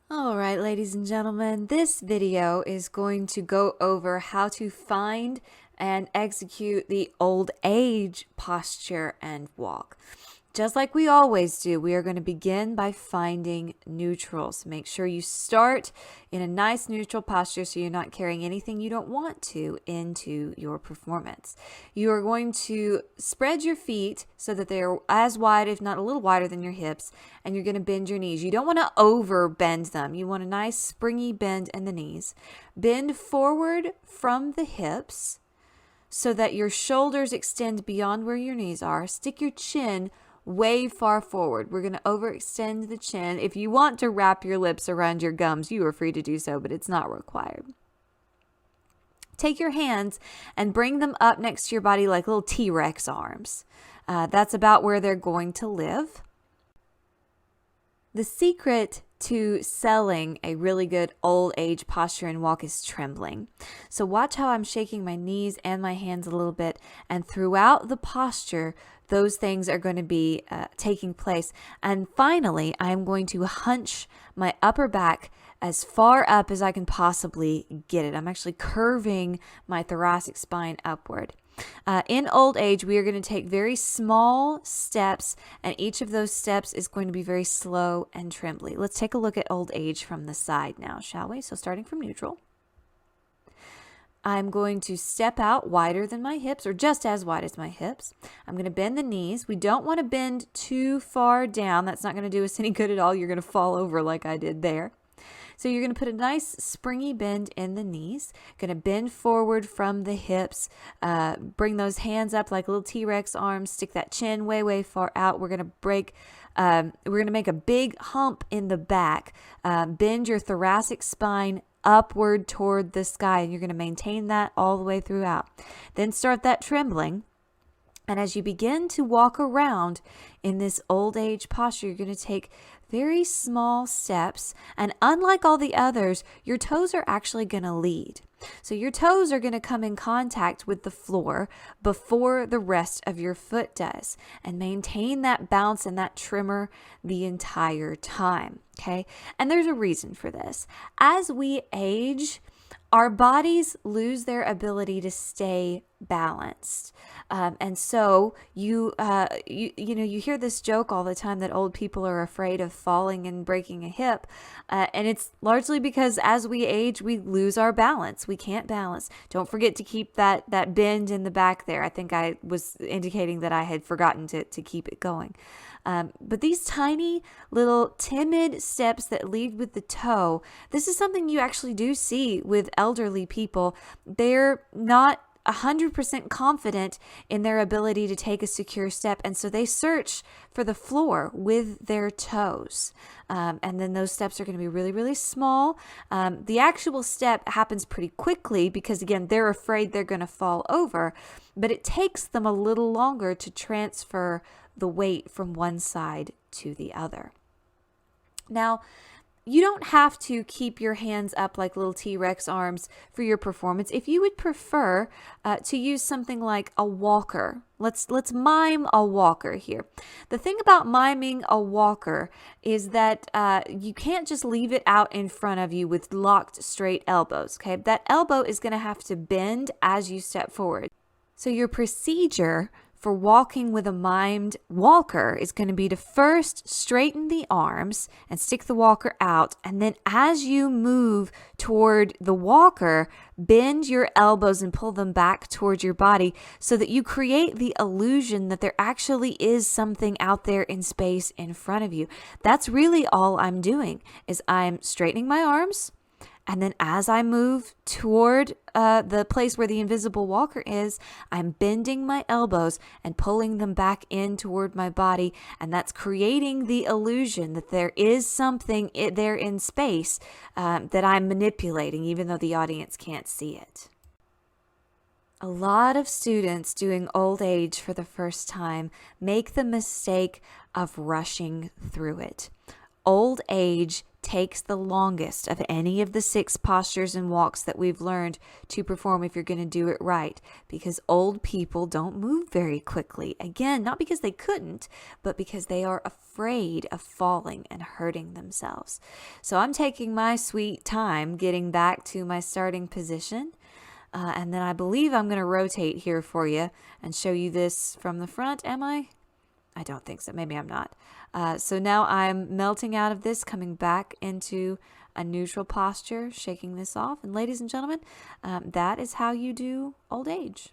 All right, ladies and gentlemen, this video is going to go over how to find and execute the old age posture and walk. Just like we always do, we are going to begin by finding neutrals. Make sure you start in a nice neutral posture so you're not carrying anything you don't want to into your performance. You are going to spread your feet so that they're as wide, if not a little wider than your hips, and you're going to bend your knees. You don't want to over bend them. You want a nice springy bend in the knees. Bend forward from the hips so that your shoulders extend beyond where your knees are. Stick your chin way far forward. We're going to overextend the chin. If you want to wrap your lips around your gums, you are free to do so, but it's not required. Take your hands and bring them up next to your body like little T-Rex arms. That's about where they're going to live. The secret to selling a really good old age posture and walk is trembling. So watch how I'm shaking my knees and my hands a little bit, and throughout the posture, those things are going to be taking place. And finally, I'm going to hunch my upper back as far up as I can possibly get it. I'm actually curving my thoracic spine upward. In old age, we are going to take very small steps, and each of those steps is going to be very slow and trembly. Let's take a look at old age from the side now, shall we? So starting from neutral, I'm going to step out wider than my hips, or just as wide as my hips. I'm going to bend the knees. We don't want to bend too far down. That's not going to do us any good at all. You're going to fall over like I did there. So you're going to put a nice springy bend in the knees. Going to bend forward from the hips. Bring those hands up like little T-Rex arms. Stick that chin way, way far out. We're going to make a big hump in the back. Bend your thoracic spine upward toward the sky, and you're going to maintain that all the way throughout. Then start that trembling. And as you begin to walk around in this old age posture, you're going to take very small steps. And unlike all the others, your toes are actually going to lead. So your toes are going to come in contact with the floor before the rest of your foot does. And maintain that bounce and that tremor the entire time. Okay? And there's a reason for this. As we age, our bodies lose their ability to stay balanced. And so you hear this joke all the time that old people are afraid of falling and breaking a hip. And it's largely because as we age, we lose our balance. We can't balance. Don't forget to keep that bend in the back there. I think I was indicating that I had forgotten to keep it going. But these tiny little timid steps that lead with the toe, this is something you actually do see with elderly people. They're not 100% confident in their ability to take a secure step, and so they search for the floor with their toes. And then those steps are going to be really, really small. The actual step happens pretty quickly because, again, they're afraid they're going to fall over, but it takes them a little longer to transfer the weight from one side to the other. Now, you don't have to keep your hands up like little T-Rex arms for your performance. If you would prefer to use something like a walker, let's mime a walker here. The thing about miming a walker is that you can't just leave it out in front of you with locked straight elbows. Okay, that elbow is going to have to bend as you step forward. So your procedure for walking with a mimed walker is going to be to first straighten the arms and stick the walker out, and then as you move toward the walker, bend your elbows and pull them back towards your body so that you create the illusion that there actually is something out there in space in front of you. That's really all I'm doing, is I'm straightening my arms. And then as I move toward the place where the invisible walker is, I'm bending my elbows and pulling them back in toward my body. And that's creating the illusion that there is something there in space that I'm manipulating, even though the audience can't see it. A lot of students doing old age for the first time make the mistake of rushing through it. Old age takes the longest of any of the 6 postures and walks that we've learned to perform if you're going to do it right, because old people don't move very quickly. Again, not because they couldn't, but because they are afraid of falling and hurting themselves. So I'm taking my sweet time getting back to my starting position. And then I believe I'm going to rotate here for you and show you this from the front. Am I? I don't think so. Maybe I'm not. So now I'm melting out of this, coming back into a neutral posture, shaking this off. And ladies and gentlemen, that is how you do old age.